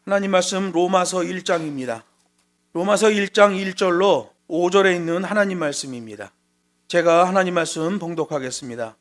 하나님 말씀 로마서 1장입니다. 로마서 1장 1절로 5절에 있는 하나님 말씀입니다. 제가 하나님 말씀 봉독하겠습니다.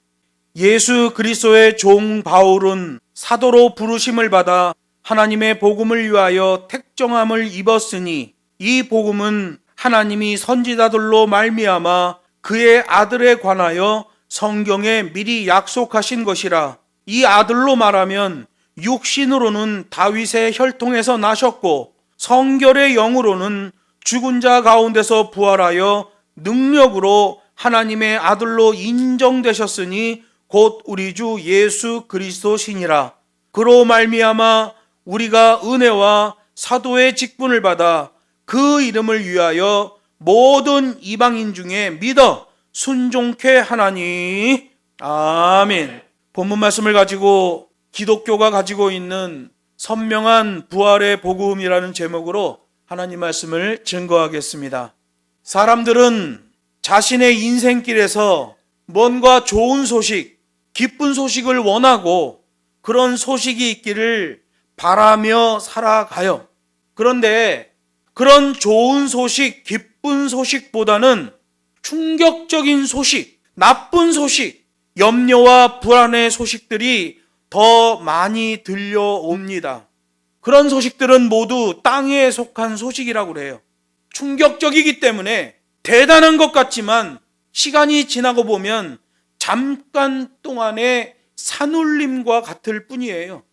예수 그리스도의 종 바울은 사도로 부르심을 받아 하나님의 복음을 위하여 택정함을 입었으니 이 복음은 하나님이 선지자들로 말미암아 그의 아들에 관하여 성경에 미리 약속하신 것이라. 이 아들로 말하면 육신으로는 다윗의 혈통에서 나셨고 성결의 영으로는 죽은 자 가운데서 부활하여 능력으로 하나님의 아들로 인정되셨으니 곧 우리 주 예수 그리스도시니라. 그로 말미암아 우리가 은혜와 사도의 직분을 받아 그 이름을 위하여 모든 이방인 중에 믿어 순종케 하나니. 아멘. 본문 말씀을 가지고 기독교가 가지고 있는 선명한 부활의 복음이라는 제목으로 하나님 말씀을 증거하겠습니다. 사람들은 자신의 인생길에서 뭔가 좋은 소식, 기쁜 소식을 원하고 그런 소식이 있기를 바라며 살아가요. 그런데 그런 좋은 소식, 기쁜 소식보다는 충격적인 소식, 나쁜 소식, 염려와 불안의 소식들이 더 많이 들려옵니다. 그런 소식들은 모두 땅에 속한 소식이라고 그래요. 충격적이기 때문에 대단한 것 같지만 시간이 지나고 보면 잠깐 동안의 산울림과 같을 뿐이에요.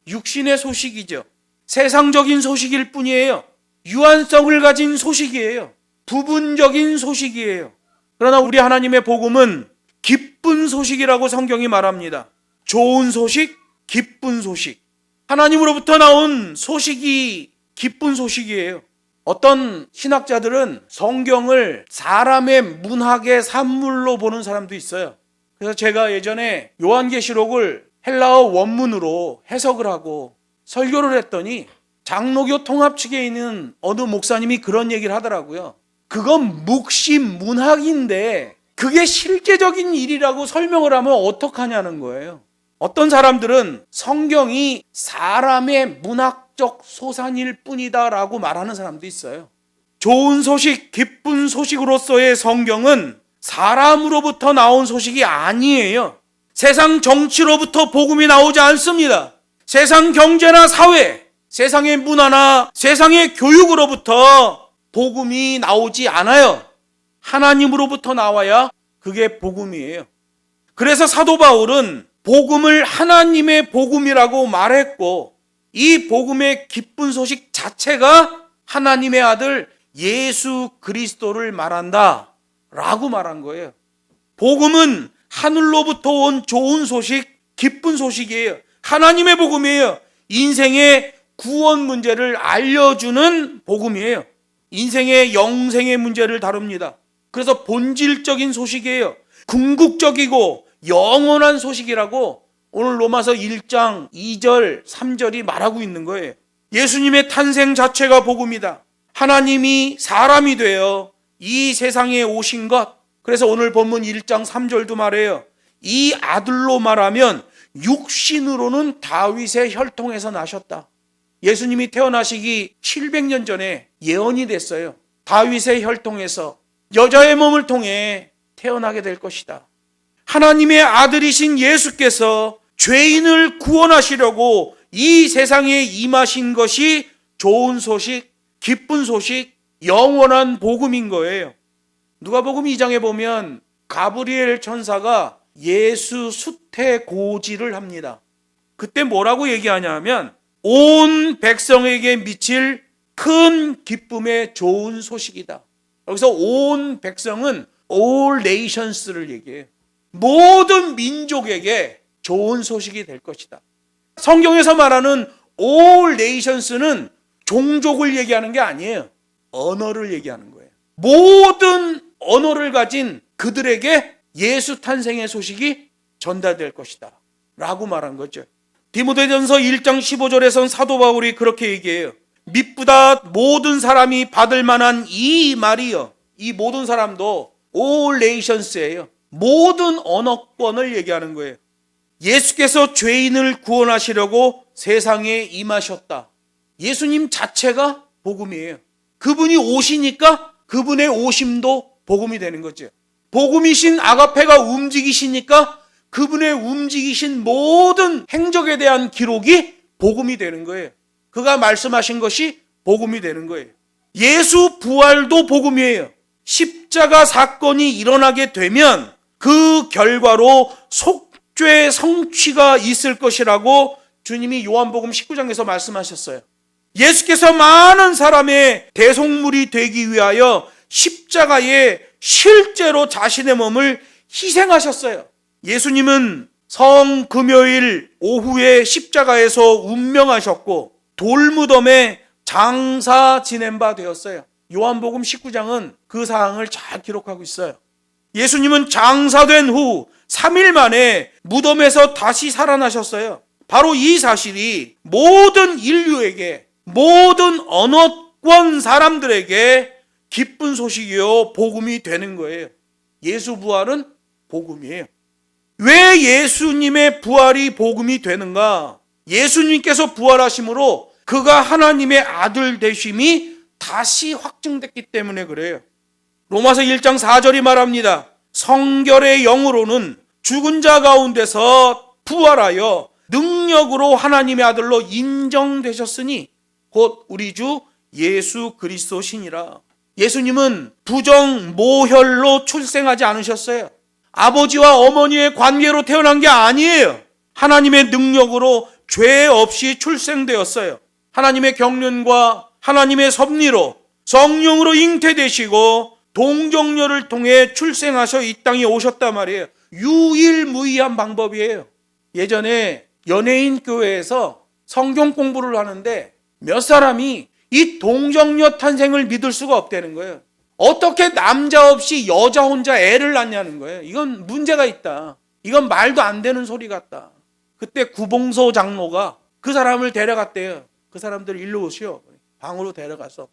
육신의 소식이죠. 세상적인 소식일 뿐이에요. 유한성을 가진 소식이에요. 부분적인 소식이에요. 그러나 우리 하나님의 복음은 기쁜 소식이라고 성경이 말합니다. 좋은 소식, 기쁜 소식. 하나님으로부터 나온 소식이 기쁜 소식이에요. 어떤 신학자들은 성경을 사람의 문학의 산물로 보는 사람도 있어요. 그래서 제가 예전에 요한계시록을 헬라어 원문으로 해석을 하고 설교를 했더니 장로교 통합 측에 있는 어느 목사님이 그런 얘기를 하더라고요. 그건 묵시 문학인데 그게 실제적인 일이라고 설명을 하면 어떡하냐는 거예요. 어떤 사람들은 성경이 사람의 문학적 소산일 뿐이다라고 말하는 사람도 있어요. 좋은 소식, 기쁜 소식으로서의 성경은 사람으로부터 나온 소식이 아니에요. 세상 정치로부터 복음이 나오지 않습니다. 세상 경제나 사회, 세상의 문화나 세상의 교육으로부터 복음이 나오지 않아요. 하나님으로부터 나와야 그게 복음이에요. 그래서 사도 바울은 복음을 하나님의 복음이라고 말했고 이 복음의 기쁜 소식 자체가 하나님의 아들 예수 그리스도를 말한다 라고 말한 거예요. 복음은 하늘로부터 온 좋은 소식, 기쁜 소식이에요. 하나님의 복음이에요. 인생의 구원 문제를 알려주는 복음이에요. 인생의 영생의 문제를 다룹니다. 그래서 본질적인 소식이에요. 궁극적이고 영원한 소식이라고 오늘 로마서 1장 2절 3절이 말하고 있는 거예요. 예수님의 탄생 자체가 복음이다. 하나님이 사람이 되어 이 세상에 오신 것. 그래서 오늘 본문 1장 3절도 말해요. 이 아들로 말하면 육신으로는 다윗의 혈통에서 나셨다. 예수님이 태어나시기 700년 전에 예언이 됐어요. 다윗의 혈통에서 여자의 몸을 통해 태어나게 될 것이다. 하나님의 아들이신 예수께서 죄인을 구원하시려고 이 세상에 임하신 것이 좋은 소식, 기쁜 소식, 영원한 복음인 거예요. 누가복음 2장에 보면 가브리엘 천사가 예수 수태고지를 합니다. 그때 뭐라고 얘기하냐면 온 백성에게 미칠 큰 기쁨의 좋은 소식이다. 여기서 온 백성은 all nations를 얘기해요. 모든 민족에게 좋은 소식이 될 것이다. 성경에서 말하는 all nations는 종족을 얘기하는 게 아니에요. 언어를 얘기하는 거예요. 모든 언어를 가진 그들에게 예수 탄생의 소식이 전달될 것이다 라고 말한 거죠. 디모데전서 1장 15절에선 사도 바울이 그렇게 얘기해요. 미쁘다 모든 사람이 받을 만한 이 말이요. 이 모든 사람도 all nations예요. 모든 언어권을 얘기하는 거예요. 예수께서 죄인을 구원하시려고 세상에 임하셨다. 예수님 자체가 복음이에요. 그분이 오시니까 그분의 오심도 복음이 되는 거죠. 복음이신 아가페가 움직이시니까 그분의 움직이신 모든 행적에 대한 기록이 복음이 되는 거예요. 그가 말씀하신 것이 복음이 되는 거예요. 예수 부활도 복음이에요. 십자가 사건이 일어나게 되면 그 결과로 속죄 성취가 있을 것이라고 주님이 요한복음 19장에서 말씀하셨어요. 예수께서 많은 사람의 대속물이 되기 위하여 십자가에 실제로 자신의 몸을 희생하셨어요. 예수님은 성금요일 오후에 십자가에서 운명하셨고 돌무덤에 장사 지낸 바 되었어요. 요한복음 19장은 그 사항을 잘 기록하고 있어요. 예수님은 장사된 후 3일 만에 무덤에서 다시 살아나셨어요. 바로 이 사실이 모든 인류에게, 모든 언어권 사람들에게 기쁜 소식이요 복음이 되는 거예요. 예수 부활은 복음이에요. 왜 예수님의 부활이 복음이 되는가? 예수님께서 부활하심으로 그가 하나님의 아들 되심이 다시 확증됐기 때문에 그래요. 로마서 1장 4절이 말합니다. 성결의 영으로는 죽은 자 가운데서 부활하여 능력으로 하나님의 아들로 인정되셨으니 곧 우리 주 예수 그리스도시니라. 예수님은 부정 모혈로 출생하지 않으셨어요. 아버지와 어머니의 관계로 태어난 게 아니에요. 하나님의 능력으로 죄 없이 출생되었어요. 하나님의 경륜과 하나님의 섭리로 성령으로 잉태되시고 동정녀를 통해 출생하셔 이 땅에 오셨단 말이에요. 유일무이한 방법이에요. 예전에 연예인 교회에서 성경 공부를 하는데 몇 사람이 이 동정녀 탄생을 믿을 수가 없다는 거예요. 어떻게 남자 없이 여자 혼자 애를 낳냐는 거예요. 이건 문제가 있다. 이건 말도 안 되는 소리 같다. 그때 구봉서 장로가 그 사람을 데려갔대요. 그 사람들 일로 오시오. 방으로 데려가서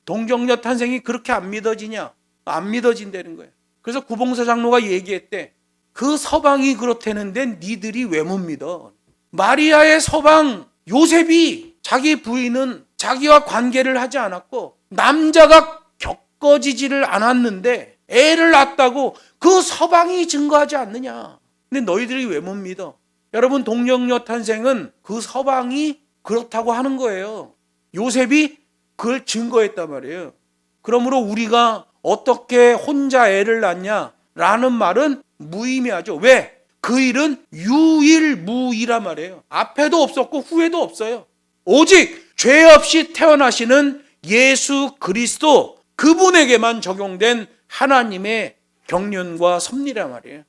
동정녀 탄생이 그렇게 안 믿어지냐? 안 믿어진다는 거예요. 그래서 구봉서 장로가 얘기했대. 그 서방이 그렇다는데 니들이 왜 못 믿어? 마리아의 서방 요셉이 자기 부인은 자기와 관계를 하지 않았고 남자가 겪어지지를 않았는데 애를 낳았다고 그 서방이 증거하지 않느냐. 근데 너희들이 왜 못 믿어? 여러분, 동정녀 탄생은 그 서방이 그렇다고 하는 거예요. 요셉이 그걸 증거했단 말이에요. 그러므로 우리가 어떻게 혼자 애를 낳냐라는 말은 무의미하죠. 왜? 그 일은 유일무이란 말이에요. 앞에도 없었고 후에도 없어요. 오직 죄 없이 태어나시는 예수 그리스도, 그분에게만 적용된 하나님의 경륜과 섭리란 말이에요.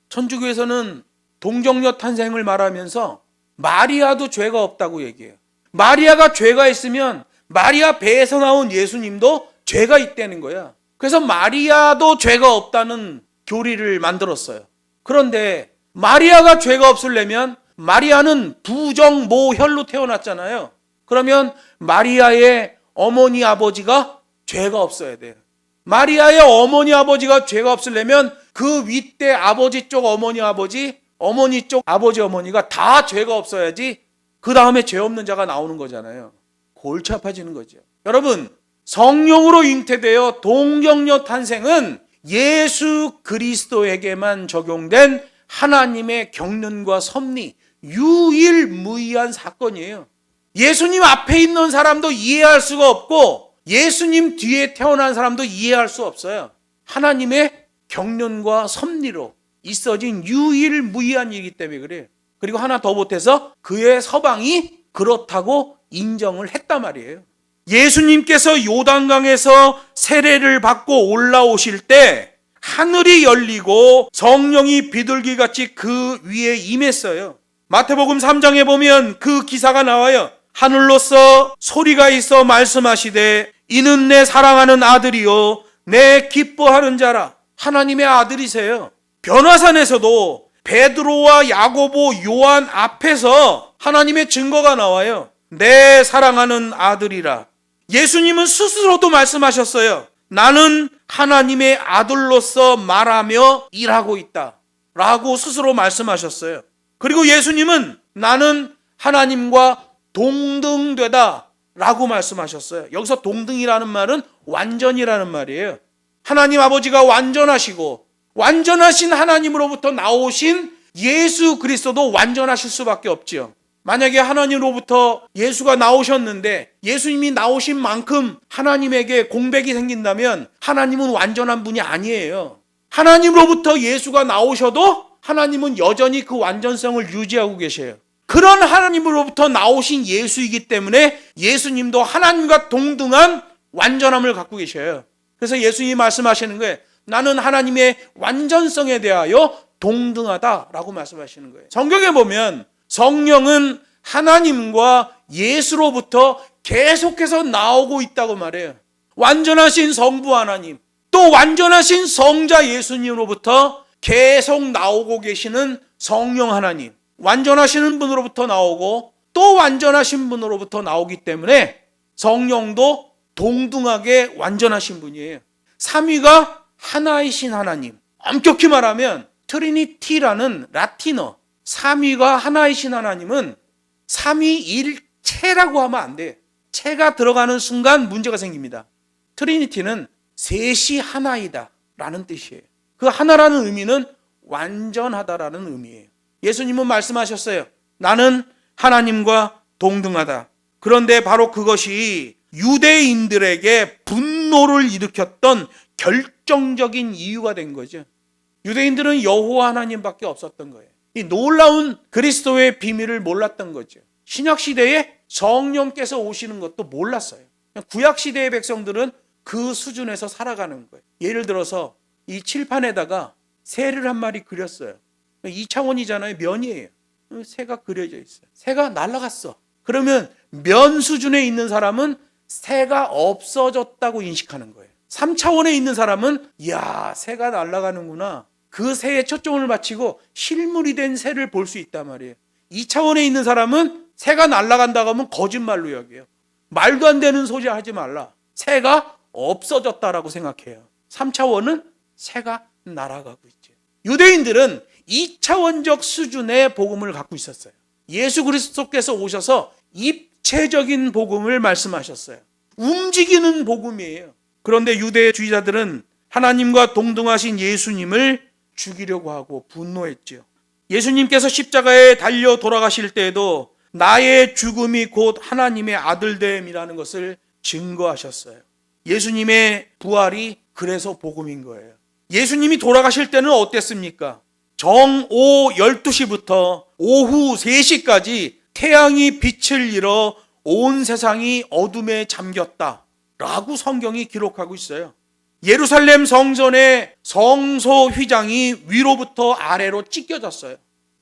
천주교에서는 동정녀 탄생을 말하면서 마리아도 죄가 없다고 얘기해요. 마리아가 죄가 있으면 마리아 배에서 나온 예수님도 죄가 있다는 거야. 그래서 마리아도 죄가 없다는 교리를 만들었어요. 그런데 마리아가 죄가 없으려면 마리아는 부정모혈로 태어났잖아요. 그러면 마리아의 어머니 아버지가 죄가 없어야 돼요. 마리아의 어머니 아버지가 죄가 없으려면 그 윗대 아버지 쪽 어머니 아버지, 어머니 쪽 아버지 어머니가 다 죄가 없어야지 그 다음에 죄 없는 자가 나오는 거잖아요. 골치 아파지는 거죠. 여러분, 성령으로 잉태되어 동정녀 탄생은 예수 그리스도에게만 적용된 하나님의 경륜과 섭리, 유일무이한 사건이에요. 예수님 앞에 있는 사람도 이해할 수가 없고 예수님 뒤에 태어난 사람도 이해할 수 없어요. 하나님의 경륜과 섭리로 있어진 유일무이한 일이기 때문에 그래요. 그리고 하나 더 보태서 그의 서방이 그렇다고 인정을 했단 말이에요. 예수님께서 요단강에서 세례를 받고 올라오실 때 하늘이 열리고 성령이 비둘기같이 그 위에 임했어요. 마태복음 3장에 보면 그 기사가 나와요. 하늘로서 소리가 있어 말씀하시되 이는 내 사랑하는 아들이요 내 기뻐하는 자라. 하나님의 아들이세요. 변화산에서도 베드로와 야고보, 요한 앞에서 하나님의 증거가 나와요. 내 사랑하는 아들이라. 예수님은 스스로도 말씀하셨어요. 나는 하나님의 아들로서 말하며 일하고 있다 라고 스스로 말씀하셨어요. 그리고 예수님은 나는 하나님과 동등되다 라고 말씀하셨어요. 여기서 동등이라는 말은 완전이라는 말이에요. 하나님 아버지가 완전하시고 완전하신 하나님으로부터 나오신 예수 그리스도도 완전하실 수밖에 없지요. 만약에 하나님으로부터 예수가 나오셨는데 예수님이 나오신 만큼 하나님에게 공백이 생긴다면 하나님은 완전한 분이 아니에요. 하나님으로부터 예수가 나오셔도 하나님은 여전히 그 완전성을 유지하고 계셔요. 그런 하나님으로부터 나오신 예수이기 때문에 예수님도 하나님과 동등한 완전함을 갖고 계셔요. 그래서 예수님이 말씀하시는 거예요. 나는 하나님의 완전성에 대하여 동등하다라고 말씀하시는 거예요. 성경에 보면 성령은 하나님과 예수로부터 계속해서 나오고 있다고 말해요. 완전하신 성부 하나님, 또 완전하신 성자 예수님으로부터 계속 나오고 계시는 성령 하나님, 완전하시는 분으로부터 나오고 또 완전하신 분으로부터 나오기 때문에 성령도 동등하게 완전하신 분이에요. 삼위가 하나이신 하나님, 엄격히 말하면 트리니티라는 라틴어, 삼위가 하나이신 하나님은 삼위일체라고 하면 안 돼요. 체가 들어가는 순간 문제가 생깁니다. 트리니티는 셋이 하나이다 라는 뜻이에요. 그 하나라는 의미는 완전하다라는 의미예요. 예수님은 말씀하셨어요. 나는 하나님과 동등하다. 그런데 바로 그것이 유대인들에게 분노를 일으켰던 결정적인 이유가 된 거죠. 유대인들은 여호와 하나님밖에 없었던 거예요. 이 놀라운 그리스도의 비밀을 몰랐던 거죠. 신약시대에 성령께서 오시는 것도 몰랐어요. 구약시대의 백성들은 그 수준에서 살아가는 거예요. 예를 들어서 이 칠판에다가 새를 한 마리 그렸어요. 2차원이잖아요. 면이에요. 새가 그려져 있어요. 새가 날아갔어. 그러면 면 수준에 있는 사람은 새가 없어졌다고 인식하는 거예요. 3차원에 있는 사람은 이야, 새가 날아가는구나. 그 새에 초점을 맞추고 실물이 된 새를 볼 수 있단 말이에요. 2차원에 있는 사람은 새가 날아간다고 하면 거짓말로 여겨요. 말도 안 되는 소리 하지 말라. 새가 없어졌다라고 생각해요. 3차원은 새가 날아가고 있죠. 유대인들은 2차원적 수준의 복음을 갖고 있었어요. 예수 그리스도께서 오셔서 입체적인 복음을 말씀하셨어요. 움직이는 복음이에요. 그런데 유대주의자들은 하나님과 동등하신 예수님을 죽이려고 하고 분노했죠. 예수님께서 십자가에 달려 돌아가실 때에도 나의 죽음이 곧 하나님의 아들됨이라는 것을 증거하셨어요. 예수님의 부활이 그래서 복음인 거예요. 예수님이 돌아가실 때는 어땠습니까? 정오 12시부터 오후 3시까지 태양이 빛을 잃어 온 세상이 어둠에 잠겼다 라고 성경이 기록하고 있어요. 예루살렘 성전의 성소 휘장이 위로부터 아래로 찢겨졌어요.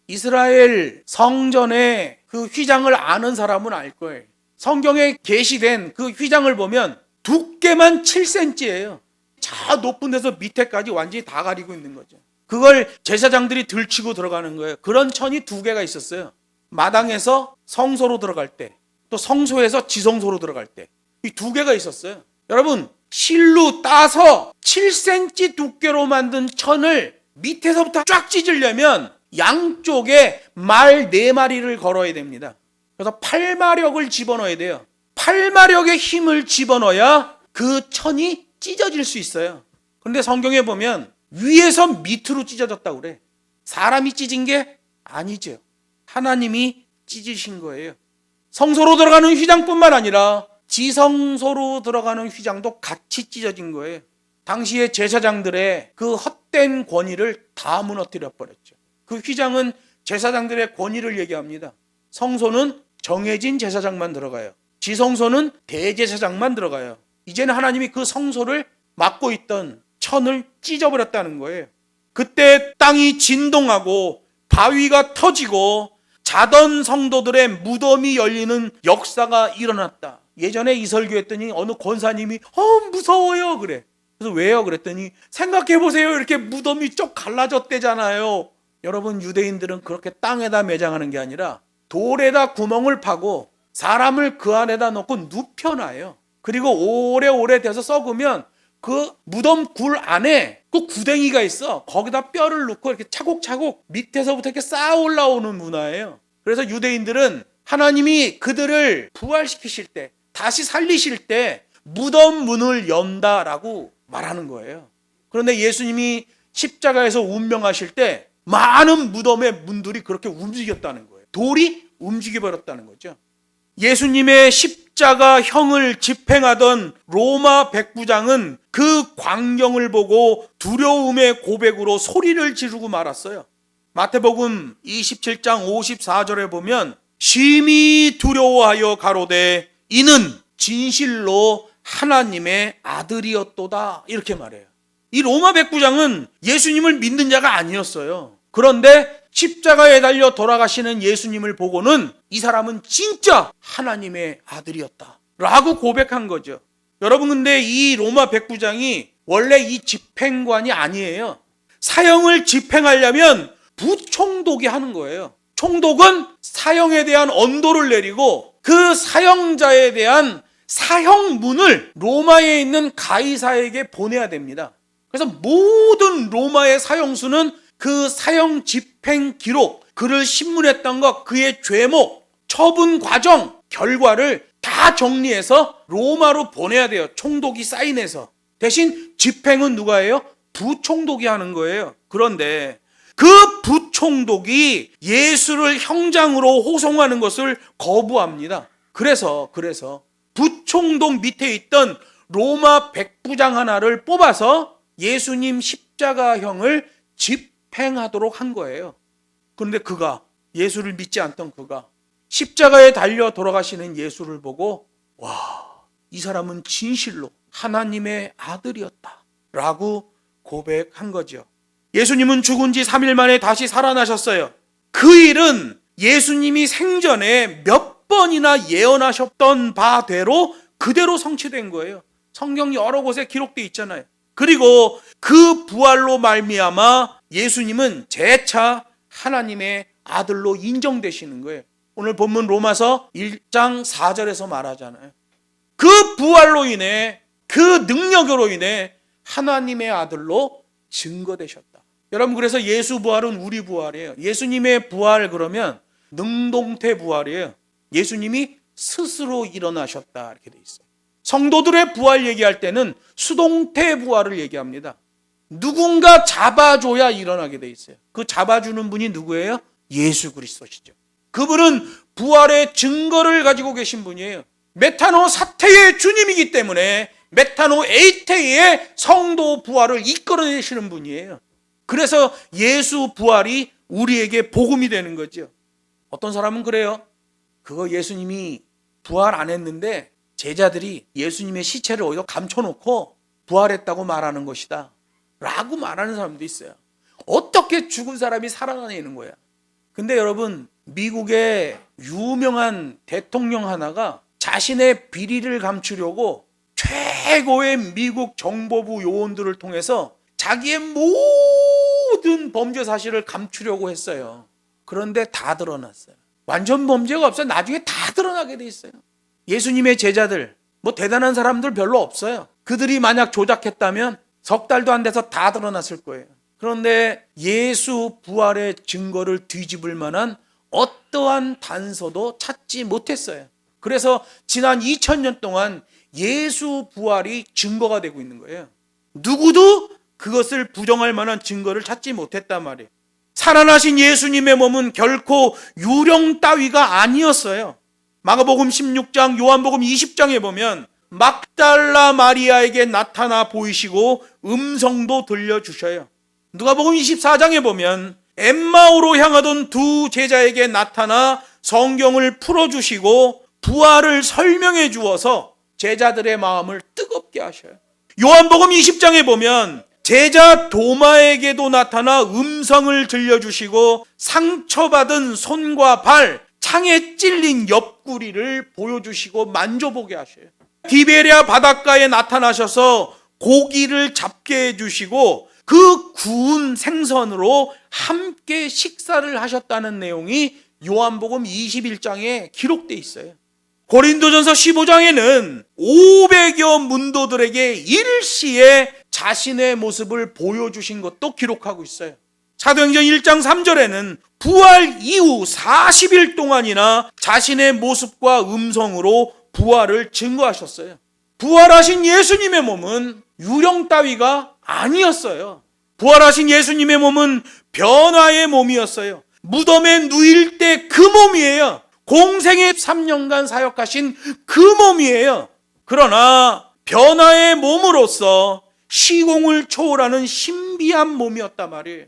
이스라엘 성전의 그 휘장을 아는 사람은 알 거예요. 성경에 게시된 그 휘장을 보면 두께만 7cm예요. 저 높은 데서 밑에까지 완전히 다 가리고 있는 거죠. 그걸 제사장들이 들치고 들어가는 거예요. 그런 천이 2개가 있었어요. 마당에서 성소로 들어갈 때, 또 성소에서 지성소로 들어갈 때, 이 2개가 있었어요. 여러분, 실로 따서 7cm 두께로 만든 천을 밑에서부터 쫙 찢으려면 양쪽에 말 4마리를 걸어야 됩니다. 그래서 8마력을 집어넣어야 돼요. 8마력의 힘을 집어넣어야 그 천이 찢어질 수 있어요. 그런데 성경에 보면 위에서 밑으로 찢어졌다고 그래. 사람이 찢은 게 아니죠. 하나님이 찢으신 거예요. 성소로 들어가는 휘장뿐만 아니라 지성소로 들어가는 휘장도 같이 찢어진 거예요. 당시의 제사장들의 그 헛된 권위를 다 무너뜨려 버렸죠. 그 휘장은 제사장들의 권위를 얘기합니다. 성소는 정해진 제사장만 들어가요. 지성소는 대제사장만 들어가요. 이제는 하나님이 그 성소를 막고 있던 천을 찢어버렸다는 거예요. 그때 땅이 진동하고 바위가 터지고 자던 성도들의 무덤이 열리는 역사가 일어났다. 예전에 이 설교했더니 어느 권사님이 무서워요 그래. 그래서 왜요? 그랬더니 생각해보세요. 이렇게 무덤이 쪽 갈라졌대잖아요. 여러분, 유대인들은 그렇게 땅에다 매장하는 게 아니라 돌에다 구멍을 파고 사람을 그 안에다 넣고 눕혀놔요. 그리고 오래오래 돼서 썩으면 그 무덤 굴 안에 그 구덩이가 있어. 거기다 뼈를 넣고 이렇게 차곡차곡 밑에서부터 이렇게 쌓아 올라오는 문화예요. 그래서 유대인들은 하나님이 그들을 부활시키실 때, 다시 살리실 때 무덤 문을 연다라고 말하는 거예요. 그런데 예수님이 십자가에서 운명하실 때 많은 무덤의 문들이 그렇게 움직였다는 거예요. 돌이 움직여버렸다는 거죠. 예수님의 십자가형을 집행하던 로마 백부장은 그 광경을 보고 두려움의 고백으로 소리를 지르고 말았어요. 마태복음 27장 54절에 보면 심히 두려워하여 가로되 이는 진실로 하나님의 아들이었도다 이렇게 말해요. 이 로마 백부장은 예수님을 믿는 자가 아니었어요. 그런데 십자가에 달려 돌아가시는 예수님을 보고는 이 사람은 진짜 하나님의 아들이었다 라고 고백한 거죠. 여러분, 근데 이 로마 백부장이 원래 이 집행관이 아니에요. 사형을 집행하려면 부총독이 하는 거예요. 총독은 사형에 대한 언도를 내리고 그 사형자에 대한 사형문을 로마에 있는 가이사에게 보내야 됩니다. 그래서 모든 로마의 사형수는 그 사형 집행 기록, 그를 신문했던 것, 그의 죄목, 처분 과정, 결과를 다 정리해서 로마로 보내야 돼요. 총독이 사인해서. 대신 집행은 누가 해요? 부총독이 하는 거예요. 그런데 그 부총독이 예수를 형장으로 호송하는 것을 거부합니다. 그래서 부총독 밑에 있던 로마 백부장 하나를 뽑아서 예수님 십자가형을 집행하도록 한 거예요. 그런데 그가, 예수를 믿지 않던 그가 십자가에 달려 돌아가시는 예수를 보고 와, 이 사람은 진실로 하나님의 아들이었다 라고 고백한 거죠. 예수님은 죽은 지 3일 만에 다시 살아나셨어요. 그 일은 예수님이 생전에 몇 번이나 예언하셨던 바대로 그대로 성취된 거예요. 성경 여러 곳에 기록되어 있잖아요. 그리고 그 부활로 말미암아 예수님은 재차 하나님의 아들로 인정되시는 거예요. 오늘 본문 로마서 1장 4절에서 말하잖아요. 그 부활로 인해, 그 능력으로 인해 하나님의 아들로 증거되셨다. 여러분, 그래서 예수 부활은 우리 부활이에요. 예수님의 부활 그러면 능동태 부활이에요. 예수님이 스스로 일어나셨다 이렇게 돼 있어요. 성도들의 부활 얘기할 때는 수동태 부활을 얘기합니다. 누군가 잡아줘야 일어나게 돼 있어요. 그 잡아주는 분이 누구예요? 예수 그리스도시죠. 그분은 부활의 증거를 가지고 계신 분이에요. 메타노 사태의 주님이기 때문에 메타노 에이테의 성도 부활을 이끌어내시는 분이에요. 그래서 예수 부활이 우리에게 복음이 되는 거죠. 어떤 사람은 그래요. 그거 예수님이 부활 안 했는데 제자들이 예수님의 시체를 어디서 감춰놓고 부활했다고 말하는 것이다 라고 말하는 사람도 있어요. 어떻게 죽은 사람이 살아나는 거야. 근데 여러분, 미국의 유명한 대통령 하나가 자신의 비리를 감추려고 최고의 미국 정보부 요원들을 통해서 자기의 모든 범죄 사실을 감추려고 했어요. 그런데 다 드러났어요. 완전 범죄가 없어요. 나중에 다 드러나게 돼 있어요. 예수님의 제자들, 대단한 사람들 별로 없어요. 그들이 만약 조작했다면 석 달도 안 돼서 다 드러났을 거예요. 그런데 예수 부활의 증거를 뒤집을 만한 어떠한 단서도 찾지 못했어요. 그래서 지난 2000년 동안 예수 부활이 증거가 되고 있는 거예요. 누구도 그것을 부정할 만한 증거를 찾지 못했단 말이에요. 살아나신 예수님의 몸은 결코 유령 따위가 아니었어요. 마가복음 16장, 요한복음 20장에 보면 막달라 마리아에게 나타나 보이시고 음성도 들려주셔요. 누가복음 24장에 보면 엠마오로 향하던 두 제자에게 나타나 성경을 풀어주시고 부활을 설명해 주어서 제자들의 마음을 뜨겁게 하셔요. 요한복음 20장에 보면 제자 도마에게도 나타나 음성을 들려주시고 상처받은 손과 발, 창에 찔린 옆구리를 보여주시고 만져보게 하셔요. 디베랴 바닷가에 나타나셔서 고기를 잡게 해주시고 그 구운 생선으로 함께 식사를 하셨다는 내용이 요한복음 21장에 기록되어 있어요. 고린도전서 15장에는 500여 문도들에게 일시에 자신의 모습을 보여주신 것도 기록하고 있어요. 사도행전 1장 3절에는 부활 이후 40일 동안이나 자신의 모습과 음성으로 부활을 증거하셨어요. 부활하신 예수님의 몸은 유령 따위가 아니었어요. 부활하신 예수님의 몸은 변화의 몸이었어요. 무덤에 누일 때 그 몸이에요. 공생의 3년간 사역하신 그 몸이에요. 그러나 변화의 몸으로서 시공을 초월하는 신비한 몸이었단 말이에요.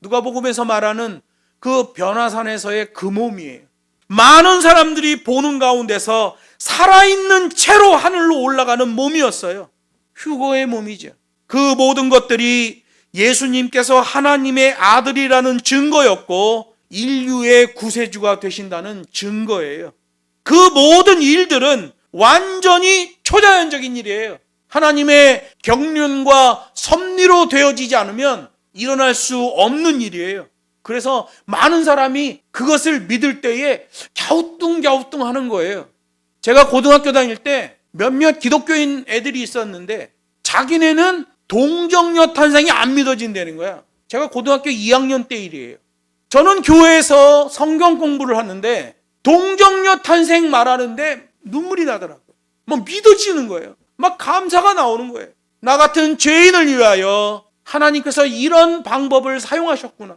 누가복음에서 말하는 그 변화산에서의 그 몸이에요. 많은 사람들이 보는 가운데서 살아있는 채로 하늘로 올라가는 몸이었어요. 휴거의 몸이죠. 그 모든 것들이 예수님께서 하나님의 아들이라는 증거였고 인류의 구세주가 되신다는 증거예요. 그 모든 일들은 완전히 초자연적인 일이에요. 하나님의 경륜과 섭리로 되어지지 않으면 일어날 수 없는 일이에요. 그래서 많은 사람이 그것을 믿을 때에 갸우뚱갸우뚱 하는 거예요. 제가 고등학교 다닐 때 몇몇 기독교인 애들이 있었는데 자기네는 동정녀 탄생이 안 믿어진다는 거야. 제가 고등학교 2학년 때 일이에요. 저는 교회에서 성경 공부를 하는데 동정녀 탄생 말하는데 눈물이 나더라고요. 막 믿어지는 거예요. 막 감사가 나오는 거예요. 나 같은 죄인을 위하여 하나님께서 이런 방법을 사용하셨구나.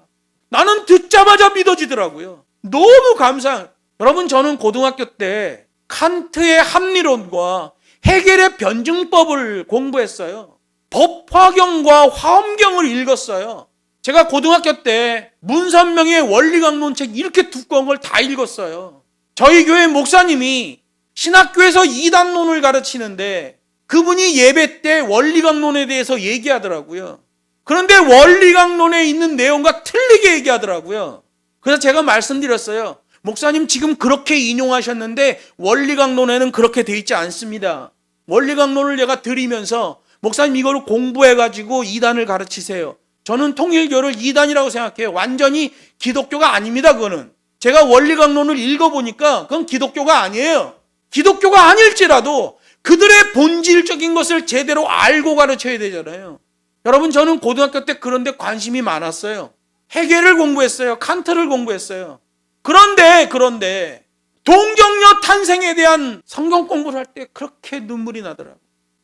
나는 듣자마자 믿어지더라고요. 너무 감사해요. 여러분, 저는 고등학교 때 칸트의 합리론과 헤겔의 변증법을 공부했어요. 법화경과 화엄경을 읽었어요. 제가 고등학교 때 문선명의 원리강론책 이렇게 두꺼운 걸 다 읽었어요. 저희 교회 목사님이 신학교에서 이단론을 가르치는데 그분이 예배 때 원리강론에 대해서 얘기하더라고요. 그런데 원리강론에 있는 내용과 틀리게 얘기하더라고요. 그래서 제가 말씀드렸어요. 목사님, 지금 그렇게 인용하셨는데 원리강론에는 그렇게 돼 있지 않습니다. 원리강론을 제가 드리면서 목사님, 이걸 공부해가지고 이단을 가르치세요. 저는 통일교를 이단이라고 생각해요. 완전히 기독교가 아닙니다. 그거는 제가 원리강론을 읽어보니까 그건 기독교가 아니에요. 기독교가 아닐지라도 그들의 본질적인 것을 제대로 알고 가르쳐야 되잖아요. 여러분, 저는 고등학교 때 그런 데 관심이 많았어요. 헤겔을 공부했어요. 칸트를 공부했어요. 그런데 동정녀 탄생에 대한 성경 공부를 할 때 그렇게 눈물이 나더라고요.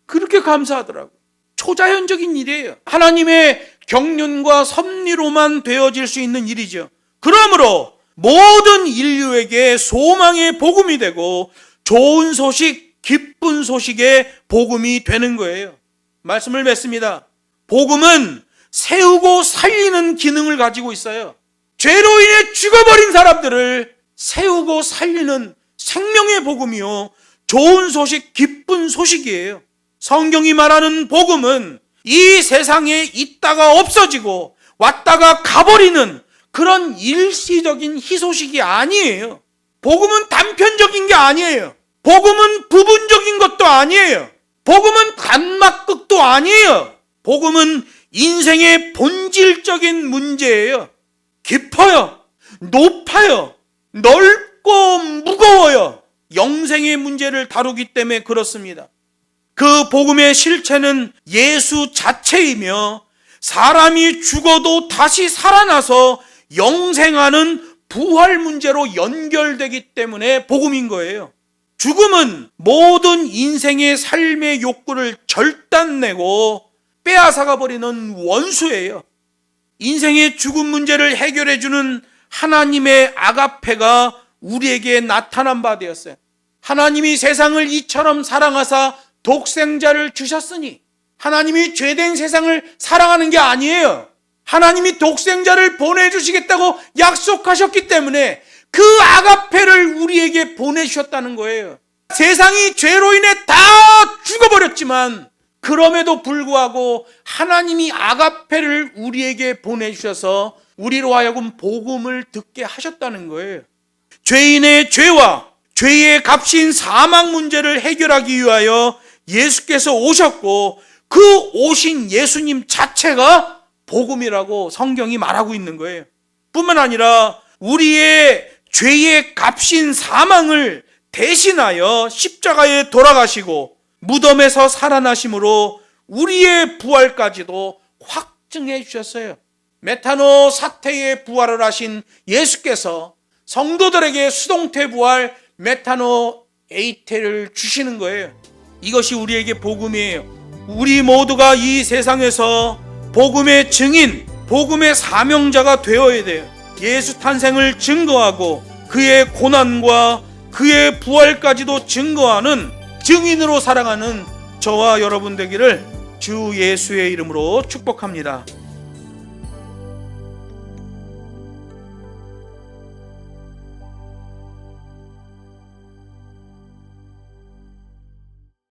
그렇게 감사하더라고요. 초자연적인 일이에요. 하나님의 경륜과 섭리로만 되어질 수 있는 일이죠. 그러므로 모든 인류에게 소망의 복음이 되고 좋은 소식, 기쁜 소식의 복음이 되는 거예요. 말씀을 맺습니다. 복음은 세우고 살리는 기능을 가지고 있어요. 죄로 인해 죽어버린 사람들을 세우고 살리는 생명의 복음이요, 좋은 소식, 기쁜 소식이에요. 성경이 말하는 복음은 이 세상에 있다가 없어지고 왔다가 가버리는 그런 일시적인 희소식이 아니에요. 복음은 단편적인 게 아니에요. 복음은 부분적인 것도 아니에요. 복음은 단막극도 아니에요. 복음은 인생의 본질적인 문제예요. 깊어요. 높아요. 넓고 무거워요. 영생의 문제를 다루기 때문에 그렇습니다. 그 복음의 실체는 예수 자체이며 사람이 죽어도 다시 살아나서 영생하는 부활 문제로 연결되기 때문에 복음인 거예요. 죽음은 모든 인생의 삶의 욕구를 절단내고 빼앗아가 버리는 원수예요. 인생의 죽음 문제를 해결해주는 하나님의 아가페가 우리에게 나타난 바 되었어요. 하나님이 세상을 이처럼 사랑하사 독생자를 주셨으니, 하나님이 죄된 세상을 사랑하는 게 아니에요. 하나님이 독생자를 보내주시겠다고 약속하셨기 때문에 그 아가페를 우리에게 보내주셨다는 거예요. 세상이 죄로 인해 다 죽어버렸지만 그럼에도 불구하고 하나님이 아가페를 우리에게 보내주셔서 우리로 하여금 복음을 듣게 하셨다는 거예요. 죄인의 죄와 죄의 값인 사망 문제를 해결하기 위하여 예수께서 오셨고 그 오신 예수님 자체가 복음이라고 성경이 말하고 있는 거예요. 뿐만 아니라 우리의 죄의 값인 사망을 대신하여 십자가에 돌아가시고 무덤에서 살아나심으로 우리의 부활까지도 확증해 주셨어요. 메타노 사태의 부활을 하신 예수께서 성도들에게 수동태 부활, 메타노 에이테를 주시는 거예요. 이것이 우리에게 복음이에요. 우리 모두가 이 세상에서 복음의 증인, 복음의 사명자가 되어야 돼요. 예수 탄생을 증거하고 그의 고난과 그의 부활까지도 증거하는 증인으로 살아가는 저와 여러분 되기를 주 예수의 이름으로 축복합니다.